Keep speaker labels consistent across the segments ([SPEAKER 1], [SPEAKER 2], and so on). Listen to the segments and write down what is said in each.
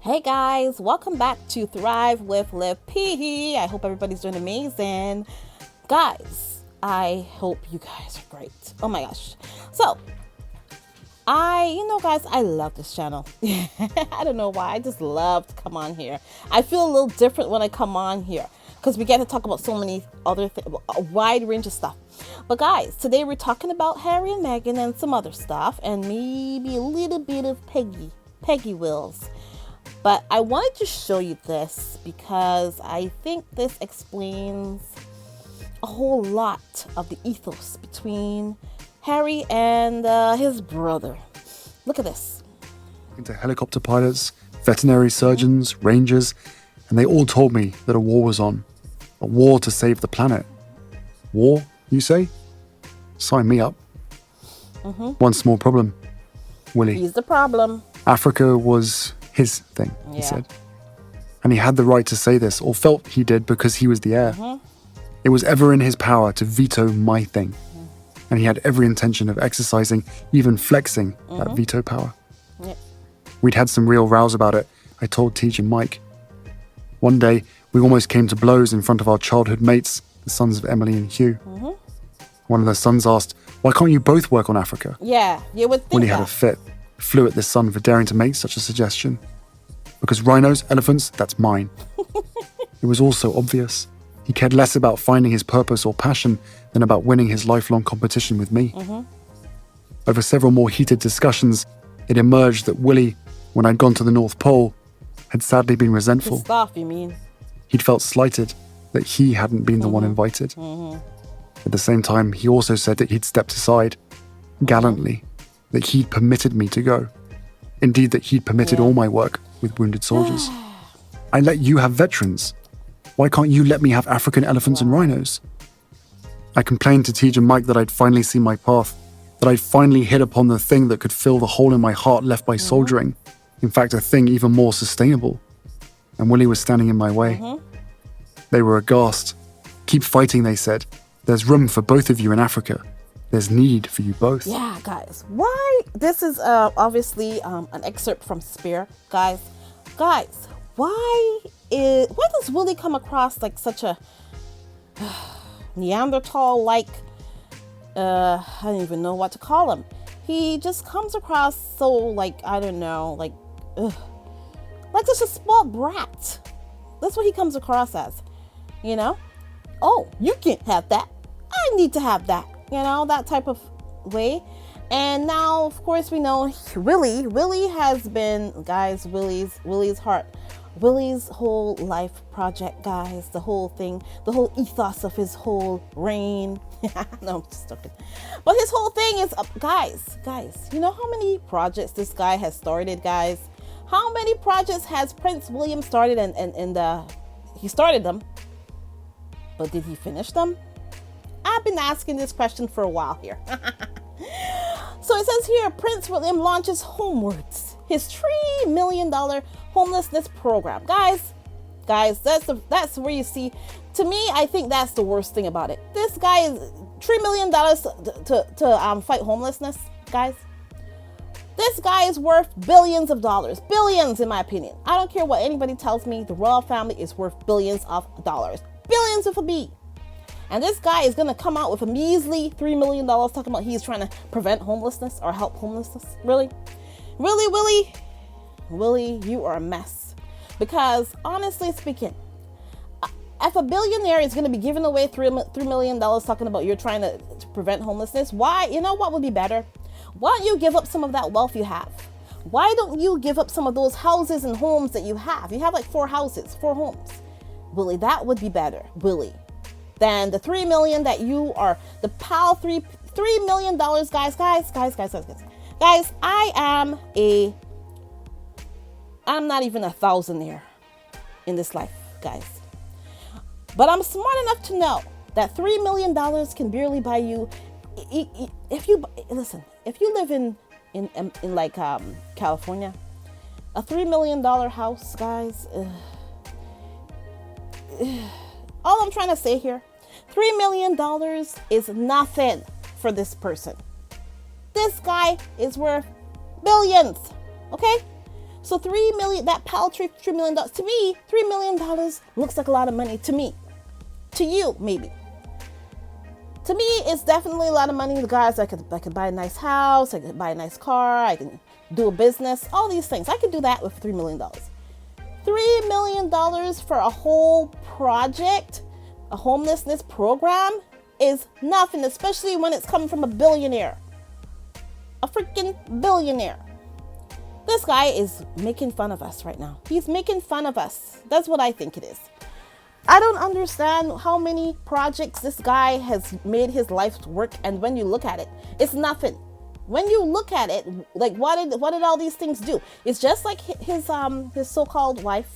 [SPEAKER 1] Hey guys, welcome back to Thrive with Liv P. I hope everybody's doing amazing. Guys, I hope you guys are great. Oh my gosh. So, guys, I love this channel. I don't know why. I just love to come on here. I feel a little different when I come on here because we get to talk about so many other things, a wide range of stuff. But guys, today we're talking about Harry and Meghan and some other stuff and maybe a little bit of Peggy Wills. But I wanted to show you this because I think this explains a whole lot of the ethos between Harry and his brother. Look at this.
[SPEAKER 2] Into helicopter pilots, veterinary surgeons, rangers, and they all told me that a war was on. A war to save the planet. War, you say? Sign me up. One small problem. Willy.
[SPEAKER 1] He's the problem.
[SPEAKER 2] Africa was his thing, he said. And he had the right to say this, or felt he did because he was the heir. It was ever in his power to veto my thing. And he had every intention of exercising, even flexing that veto power.
[SPEAKER 1] Yep.
[SPEAKER 2] We'd had some real rows about it, I told Tej and Mike. One day, we almost came to blows in front of our childhood mates, the sons of Emily and Hugh. One of the sons asked, "Why can't you both work on Africa?"
[SPEAKER 1] Yeah, you would think
[SPEAKER 2] Willy had a fit, flew at this son for daring to make such a suggestion. Because rhinos, elephants, that's mine. It was also obvious. He cared less about finding his purpose or passion than about winning his lifelong competition with me. Over several more heated discussions, it emerged that Willy, when I'd gone to the North Pole, had sadly been resentful.
[SPEAKER 1] Pissed off, you mean?
[SPEAKER 2] He'd felt slighted that he hadn't been the one invited. At the same time, he also said that he'd stepped aside, gallantly, that he'd permitted me to go. Indeed, that he'd permitted all my work with wounded soldiers. I let you have veterans. Why can't you let me have African elephants and rhinos? I complained to Tej and Mike that I'd finally seen my path, that I'd finally hit upon the thing that could fill the hole in my heart left by soldiering. In fact, a thing even more sustainable. And Willy was standing in my way. They were aghast. Keep fighting, they said. There's room for both of you in Africa. There's need for you both.
[SPEAKER 1] Yeah, guys. Why? This is obviously an excerpt from Spear. Guys, why does Willy come across like such a Neanderthal-like, I don't even know what to call him. He just comes across so like, I don't know, like just a spoiled brat. That's what he comes across as, you know? Oh, you can't have that. I need to have that. You know, that type of way. And now, of course, we know Willy has been, guys, Willy's heart, Willy's whole life project, guys, the whole thing, the whole ethos of his whole reign. No, I'm just joking. But his whole thing is, guys, you know how many projects this guy has started, guys? How many projects has Prince William started and he started them, but did he finish them? I've been asking this question for a while here. So it says here, Prince William launches Homewards, his $3 million homelessness program. Guys, that's where you see, to me, I think that's the worst thing about it. This guy is $3 million to fight homelessness, guys. This guy is worth billions of dollars. Billions, in my opinion. I don't care what anybody tells me. The royal family is worth billions of dollars. Billions with a B. And this guy is going to come out with a measly $3 million talking about he's trying to prevent homelessness or help homelessness. Really? Really, Willy, you are a mess. Because honestly speaking, if a billionaire is going to be giving away $3 million talking about you're trying to prevent homelessness, why? You know what would be better? Why don't you give up some of that wealth you have? Why don't you give up some of those houses and homes that you have? You have like 4 houses, 4 homes. Willy, that would be better, Willy, than the $3 million that you are, the pal $3 million, guys. Guys, I'm not even a thousandaire in this life, guys. But I'm smart enough to know that $3 million can barely buy you, if you live in like California, a $3 million house, guys, all I'm trying to say here, $3 million is nothing for this person. This guy is worth billions, okay? So $3 million, that paltry $3 million, to me, $3 million looks like a lot of money to me. To you, maybe. To me, it's definitely a lot of money. The guys, I could buy a nice house, I could buy a nice car, I can do a business, all these things. I could do that with $3 million. $3 million for a whole project, a homelessness program, is nothing, especially when it's coming from a billionaire. A freaking billionaire. This guy is making fun of us right now. He's making fun of us. That's what I think it is. I don't understand how many projects this guy has made his life's work, and when you look at it, it's nothing. When you look at it, like what did all these things do? It's just like his so-called wife.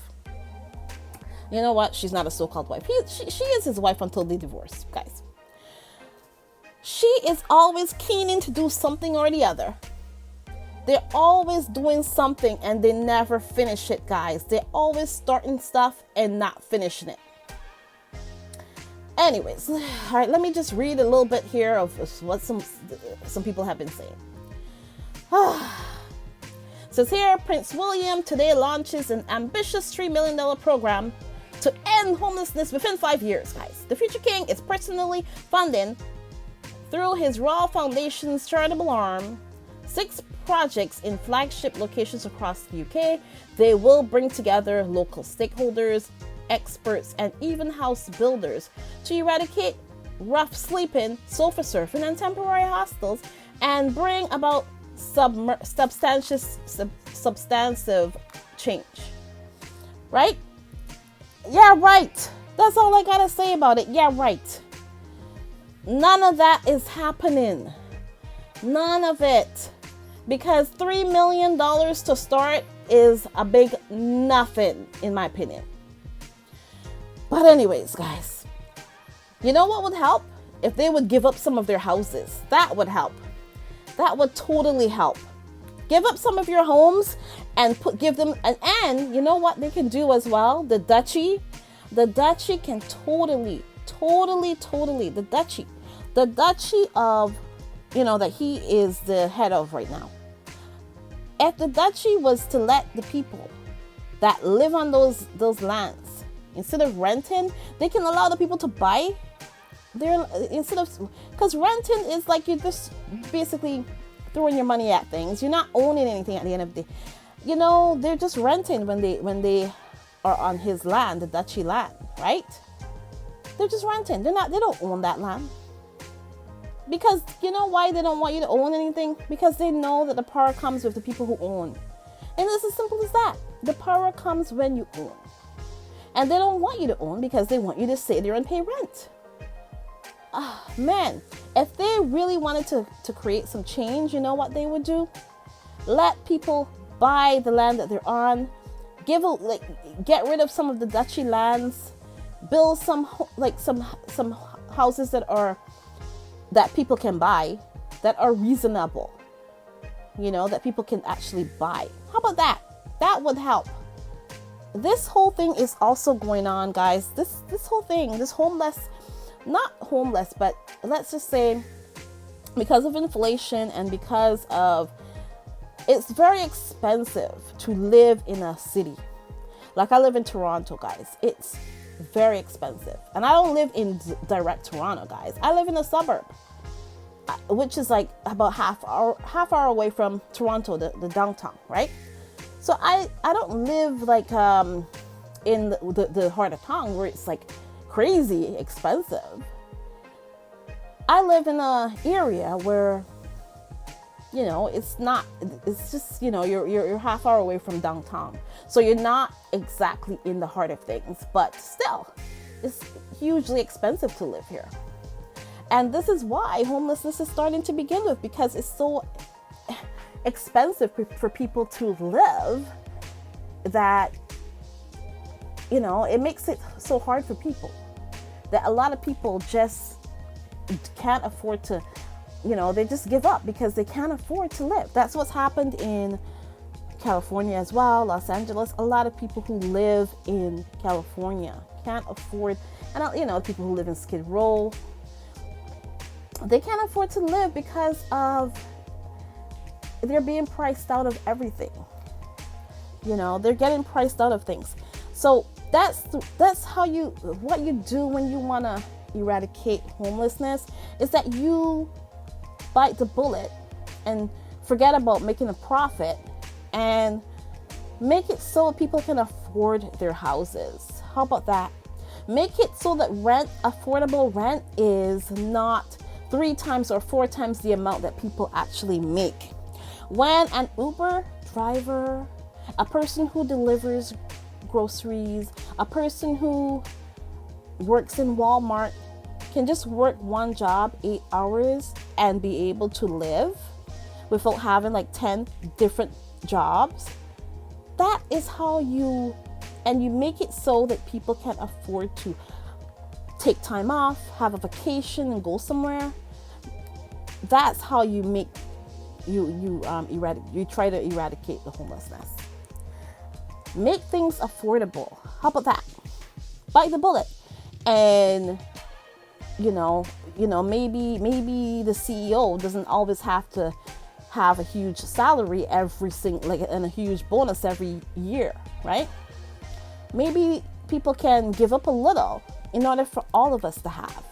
[SPEAKER 1] You know what? She's not a so-called wife. She is his wife until they divorce, guys. She is always keen to do something or the other. They're always doing something and they never finish it, guys. They're always starting stuff and not finishing it. Anyways, all right, let me just read a little bit here of what some people have been saying. Says here, Prince William today launches an ambitious $3 million program to end homelessness within 5 years, guys. The future king is personally funding, through his Royal Foundation's charitable arm, 6 projects in flagship locations across the UK. They will bring together local stakeholders, experts, and even house builders to eradicate rough sleeping, sofa surfing, and temporary hostels, and bring about substantive change. Right? Yeah, right. That's all I gotta say about it. Yeah, right. None of that is happening. None of it. Because $3 million to start is a big nothing, in my opinion. But anyways, guys, you know what would help? If they would give up some of their houses. That would help. That would totally help. Give up some of your homes and give them, and you know what they can do as well? The duchy can totally, the duchy of, that he is the head of right now. If the duchy was to let the people that live on those lands, instead of renting, they can allow the people to buy because renting is like you're just basically throwing your money at things. You're not owning anything at the end of the day. They're just renting when they are on his land, the duchy land, right? They're just renting. They don't own that land. Because you know why they don't want you to own anything? Because they know that the power comes with the people who own. And it's as simple as that. The power comes when you own. And they don't want you to own because they want you to stay there and pay rent. Man, if they really wanted to create some change, you know what they would do? Let people buy the land that they're on. Get rid of some of the duchy lands. Build some houses that people can buy, that are reasonable, that people can actually buy. How about that? That would help. This whole thing is also going on, guys. This whole thing, not homeless, but let's just say because of inflation and because of, it's very expensive to live in a city. Like I live in Toronto, guys. It's very expensive. And I don't live in direct Toronto, guys. I live in a suburb, which is like about half hour away from Toronto, the downtown, right? So I don't live like in the heart of town where it's like crazy expensive. I live in a area where it's just you're half hour away from downtown, so you're not exactly in the heart of things, but still it's hugely expensive to live here. And this is why homelessness is starting to begin with, because it's so expensive for people to live that it makes it so hard for people that a lot of people just can't afford to, they just give up because they can't afford to live. That's what's happened in California as well, Los Angeles. A lot of people who live in California can't afford, and people who live in Skid Row, they can't afford to live because of they're being priced out of everything. they're getting priced out of things. So that's what you do when you want to eradicate homelessness, is that you bite the bullet and forget about making a profit and make it so people can afford their houses. How about that? Make it so that affordable rent is not 3 times or 4 times the amount that people actually make. When an Uber driver, a person who delivers groceries, a person who works in Walmart can just work one job 8 hours and be able to live without having like 10 different jobs, that is how you make it so that people can afford to take time off, have a vacation, and go somewhere. That's how you make you try to eradicate the homelessness. Make things affordable. How about that? Bite the bullet. And maybe the CEO doesn't always have to have a huge salary and a huge bonus every year, right? Maybe people can give up a little in order for all of us to have.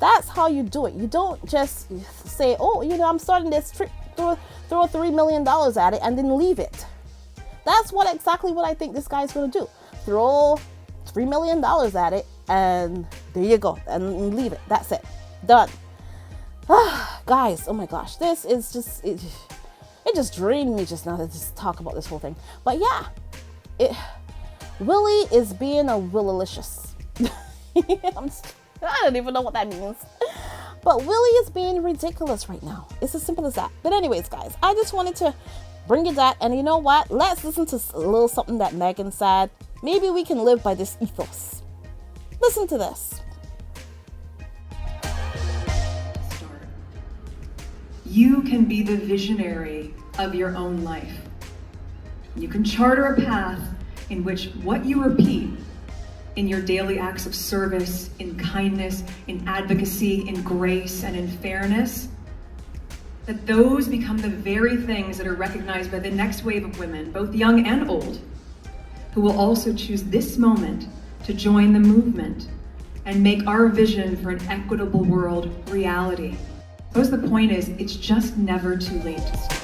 [SPEAKER 1] That's how you do it. You don't just say, oh, I'm starting this, throw $3 million at it and then leave it. That's exactly what I think this guy's going to do. Throw $3 million at it and there you go, and leave it. That's it. Done. Guys, oh my gosh, this is just, it just drained me just now to just talk about this whole thing. But yeah, Willy is being a Willilicious. I don't even know what that means. But Willy is being ridiculous right now. It's as simple as that. But anyways, guys, I just wanted to bring you that. And you know what? Let's listen to a little something that Meghan said. Maybe we can live by this ethos. Listen to this.
[SPEAKER 3] You can be the visionary of your own life. You can charter a path in which what you repeat in your daily acts of service, in kindness, in advocacy, in grace, and in fairness, that those become the very things that are recognized by the next wave of women, both young and old, who will also choose this moment to join the movement and make our vision for an equitable world reality. I suppose the point is, it's just never too late to start.